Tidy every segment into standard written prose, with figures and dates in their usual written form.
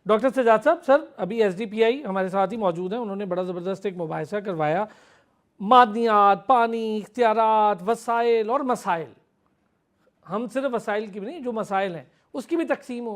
Doctor Sajjad साहब, sir अभी SDPI हमारे साथ ही मौजूद हैं, उन्होंने बड़ा ज़बरदस्त एक मुबाहिसा करवाया मादनियात, पानी, इख्तियारात, वसाइल और मसाइल। हम सिर्फ वसाइल की भी नहीं, जो मसाइल हैं उसकी भी तकसीम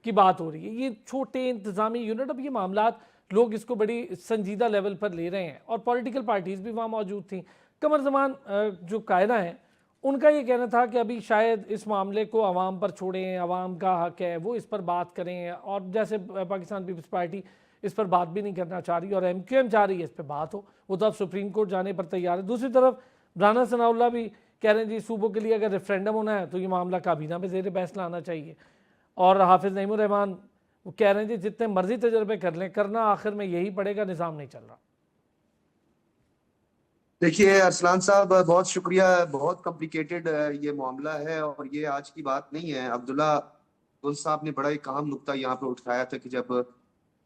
की बात हो रही है। ये छोटे इंतज़ामी यूनिट, अब ये मामलात लोग इसको बड़ी संजीदा लेवल पर ले रहे हैं और पॉलिटिकल पार्टीज़ भी वहाँ मौजूद थी। कमर ज़मान जो कायदा हैं उनका ये कहना था कि अभी शायद इस मामले को आवाम पर छोड़ें, आवाम का हक है वो इस पर बात करें, और जैसे पाकिस्तान पीपल्स पार्टी इस पर बात भी नहीं करना चाह रही और एमक्यूएम चाह रही है इस पर बात हो, वो तो अब सुप्रीम कोर्ट जाने पर तैयार है। दूसरी तरफ राना सनाउल्लाह भी कह रहे हैं जी सूबों के लिए अगर रेफरेंडम होना है तो ये मामला काबीना में ज़ेर बहस लाना चाहिए। और हाफिज़ नईमुर रहमान वो कह रहे हैं जी जितने मर्जी तजर्बे कर लें, करना आखिर में यही पड़ेगा, निज़ाम नहीं चल रहा। देखिए अरसलान साहब, बहुत शुक्रिया। बहुत कॉम्प्लिकेटेड ये मामला है और ये आज की बात नहीं है। अब्दुल्ला अब्दुल साहब ने बड़ा एक अहम नुक्ता यहाँ पे उठाया था कि जब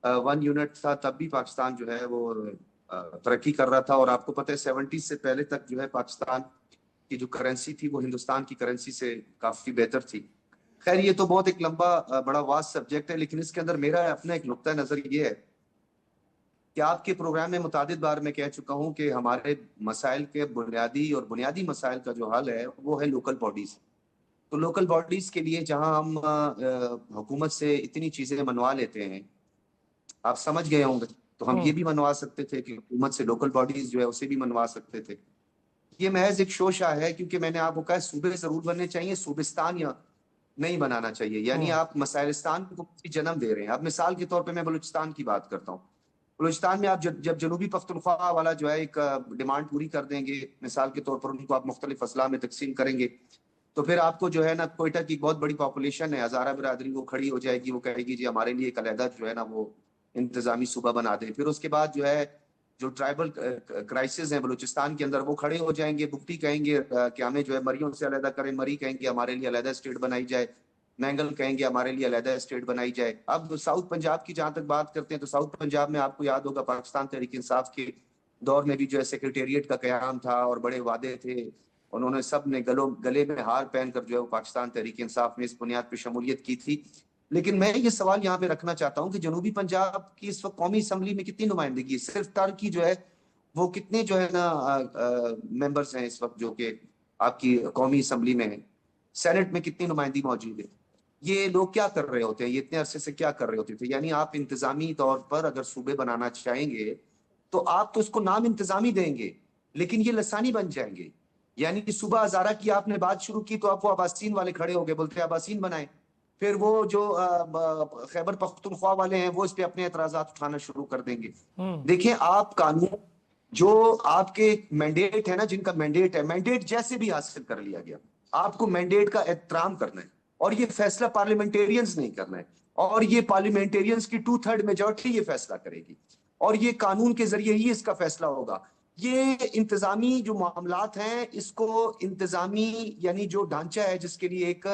1 यूनिट था तब भी पाकिस्तान जो है वो तरक्की कर रहा था। और आपको पता है 70 से पहले तक जो है पाकिस्तान की जो करेंसी थी वो हिंदुस्तान की करेंसी से काफी बेहतर थी। खैर ये तो बहुत एक लंबा बड़ा वास्ट सब्जेक्ट है, लेकिन इसके अंदर मेरा अपना एक नुक्ता नजर ये है कि आपके प्रोग्राम में मुतादिद बार मैं कह चुका हूं कि हमारे मसाइल के बुनियादी मसाइल का जो हल है वो है लोकल बॉडीज। तो लोकल बॉडीज के लिए जहां हम हुकूमत से इतनी चीजें मनवा लेते हैं, आप समझ गए होंगे, तो हम ये भी मनवा सकते थे कि हुकूमत से लोकल बॉडीज जो है उसे भी मनवा सकते थे। ये महज एक शोशा है, क्योंकि मैंने आपको कहा सूबे जरूर बनने चाहिए, सूबिस्तान या नहीं बनाना चाहिए। यानी आप मसाइलिस्तान को जन्म दे रहे हैं। अब मिसाल के तौर पे मैं बलूचिस्तान की बात करता हूँ। बलूचिस्तान में आप जब जनूबी पख्तूनख्वा वाला जो है एक डिमांड पूरी कर देंगे, मिसाल के तौर पर उनको आप मुख्तलिफ अजला में तकसीम करेंगे, तो फिर आपको जो है ना कोयटा की बहुत बड़ी पॉपुलेशन है, हजारा बिरादरी, वो खड़ी हो जाएगी, वो कहेगी जी हमारे लिए एक अलहदा जो है ना वो इंतजामी सूबा बना दें। फिर उसके बाद जो है जो ट्राइबल क्राइसिस है बलूचिस्तान के अंदर वो खड़े हो जाएंगे, बुकटी कहेंगे कि हमें जो है मरियों से अलहदा करें, मरी कहेंगे हमारे लिए अलहदा स्टेट बनाई जाए, मैंगल कहेंगे हमारे लिए अलहदा स्टेट बनाई जाए। अब साउथ पंजाब की जहां तक बात करते हैं तो साउथ पंजाब में आपको याद होगा पाकिस्तान तहरीक इंसाफ के दौर में भी जो है सेक्रेटेरिएट का कयाम था और बड़े वादे थे। उन्होंने सब ने गले में हार पहनकर जो है पाकिस्तान तहरीक इंसाफ में इस बुनियाद पर शमूलियत की थी। लेकिन मैं ये सवाल यहाँ पे रखना चाहता हूँ कि जनूबी पंजाब की इस वक्त कौमी असम्बली में कितनी नुमाइंदगी, सिर्फ टर की जो है वो कितने जो है ना मेंबर्स हैं इस वक्त जो कि आपकी कौमी असम्बली में है, सेनेट में कितनी नुमाइंदगी मौजूद है। ये लोग क्या कर रहे होते हैं, ये इतने अरसे से क्या कर रहे होते थे। यानी आप इंतजामी तौर पर अगर सूबे बनाना चाहेंगे तो आप तो उसको नाम इंतजामी देंगे, लेकिन ये लसानी बन जाएंगे। यानी कि सुबह हजारा की आपने बात शुरू की तो आप वो अबासीन वाले खड़े हो गए, बोलते हैं अबासीन बनाए। फिर वो जो खैबर पख्तूनख्वा वाले हैं वो इस पे अपने एतराजात उठाना शुरू कर देंगे। देखिए आप कानून जो आपके मैंडेट है ना, जिनका मैंडेट है, मैंडेट जैसे भी हासिल कर लिया गया, आपको मैंडेट का एहतराम करना है और ये फैसला पार्लियामेंटेरियंस नहीं करना है। और ये पार्लियामेंटेरियंस की 2/3 मेजोरिटी ये फैसला करेगी और ये कानून के जरिए ही इसका फैसला होगा। ये इंतजामी जो मामलात हैं, इसको इंतजामी यानी जो ढांचा है जिसके लिए एक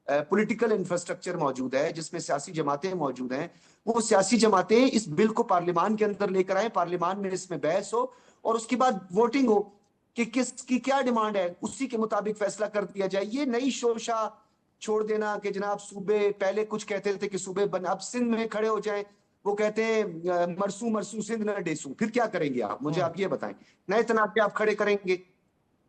पॉलिटिकल इंफ्रास्ट्रक्चर मौजूद है, जिसमें सियासी जमातें मौजूद हैं, वो सियासी जमातें इस बिल को पार्लियामान के अंदर लेकर आए, पार्लियामान में इसमें बहस हो और उसके बाद वोटिंग हो कि किसकी क्या डिमांड है, उसी के मुताबिक फैसला कर दिया जाए। ये नई शोशा छोड़ देना कि जनाब सूबे, पहले कुछ कहते थे कि सूबे बन, अब सिंध में खड़े हो जाए, वो कहते हैं मरसू मरसू सिंध न डेसू। फिर क्या करेंगे आप, मुझे आप ये बताएं। नए तनाज़े आप खड़े करेंगे,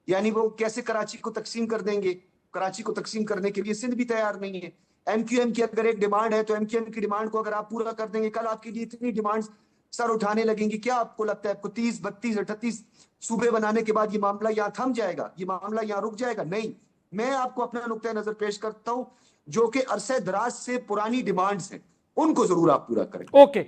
यानी वो कैसे कराची को तकसीम कर देंगे। कराची को तकसीम करने के लिए सिंध भी तैयार नहीं है। एमक्यूएम की अगर एक डिमांड है तो एमक्यूएम की डिमांड को अगर आप पूरा कर देंगे, कल आपके लिए इतनी डिमांड सर उठाने लगेंगी। क्या आपको लगता है आपको 30, 32, 38 सूबे बनाने के बाद ये मामला यहाँ थम जाएगा, ये मामला यहाँ रुक जाएगा? नहीं। मैं आपको अपना नुक्ता नजर पेश करता हूं जो कि अरसे दराज से पुरानी डिमांड्स हैं, उनको जरूर आप पूरा करें। ओके।